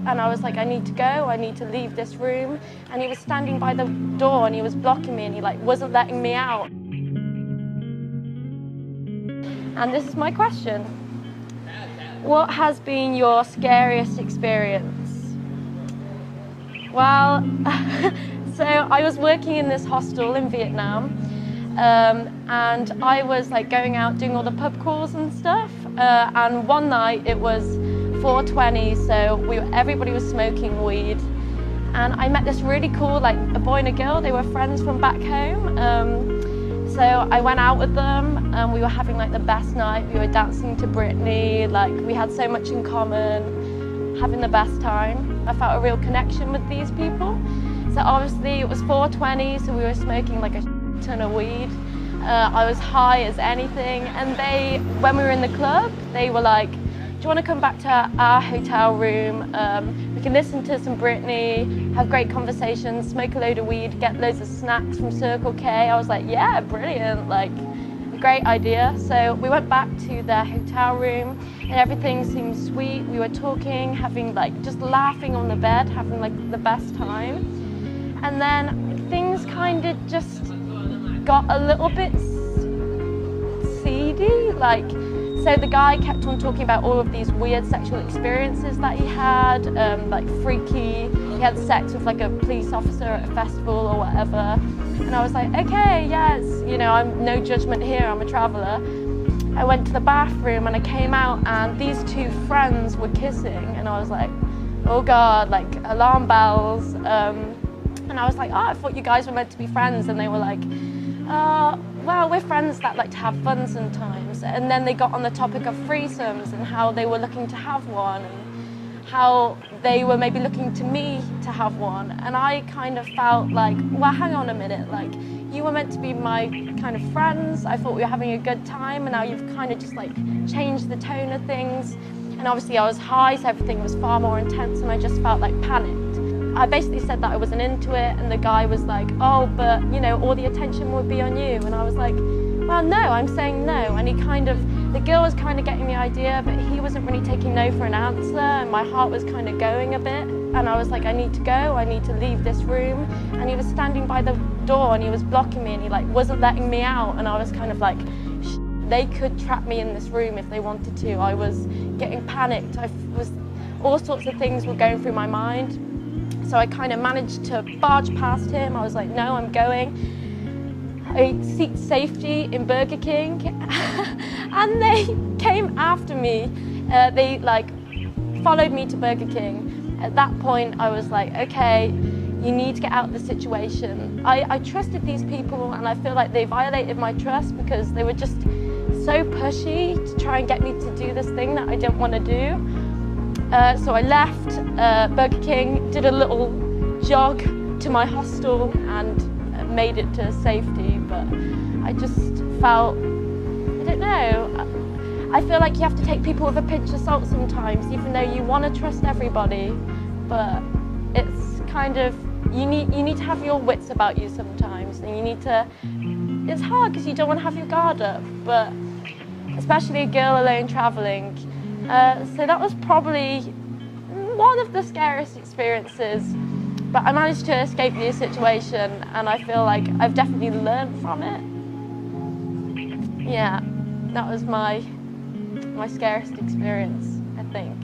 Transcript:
and I was like, I need to go, I need to leave this room. And he was standing by the door and he was blocking me and he like wasn't letting me out. And this is my question. What has been your scariest experience? Well, so I was working in this hostel in Vietnam, and I was like going out doing all the pub crawls and stuff. And one night it was 4:20, so everybody was smoking weed. And I met this really cool, like a boy and a girl. They were friends from back home. So I went out with them and we were having like the best night. We were dancing to Britney, like we had so much in common, having the best time. I felt a real connection with these people. So obviously it was 4:20, so we were smoking like a ton of weed. I was high as anything, and when we were in the club, they were like, do you want to come back to our hotel room? We can listen to some Britney, have great conversations, smoke a load of weed, get loads of snacks from Circle K. I was like, yeah, brilliant, like a great idea. So we went back to their hotel room and everything seemed sweet. We were talking, having like, just laughing on the bed, having like the best time. And then things kind of just got a little bit seedy, like, so the guy kept on talking about all of these weird sexual experiences that he had, like freaky. He had sex with like a police officer at a festival or whatever. And I was like, okay, yes, you know, I'm no judgment here, I'm a traveler. I went to the bathroom and I came out and these two friends were kissing and I was like, oh God, like alarm bells. And I was like, oh, I thought you guys were meant to be friends. And they were like, well, we're friends that like to have fun sometimes. And then they got on the topic of threesomes and how they were looking to have one and how they were maybe looking to me to have one. And I kind of felt like, well, hang on a minute, like you were meant to be my kind of friends. I thought we were having a good time and now you've kind of just like changed the tone of things. And obviously I was high, so everything was far more intense and I just felt like panicked. I basically said that I wasn't into it and the guy was like, oh, but you know, all the attention would be on you. And I was like, well, no, I'm saying no. And the girl was kind of getting the idea, but he wasn't really taking no for an answer. And my heart was kind of going a bit. And I was like, I need to go, I need to leave this room. And he was standing by the door and he was blocking me and he like wasn't letting me out. And I was kind of like, they could trap me in this room if they wanted to. I was getting panicked. All sorts of things were going through my mind. So I kind of managed to barge past him. I was like, no, I'm going. I seeked safety in Burger King and they came after me. They like followed me to Burger King. At that point, I was like, okay, you need to get out of the situation. I trusted these people and I feel like they violated my trust because they were just so pushy to try and get me to do this thing that I didn't want to do. So I left Burger King, did a little jog to my hostel and made it to safety, but I just felt, I don't know, I feel like you have to take people with a pinch of salt sometimes, even though you want to trust everybody, but it's kind of, you need to have your wits about you sometimes, and you need to, it's hard because you don't want to have your guard up, but especially a girl alone traveling. So that was probably one of the scariest experiences, but I managed to escape the situation and I feel like I've definitely learned from it. Yeah, that was my scariest experience, I think.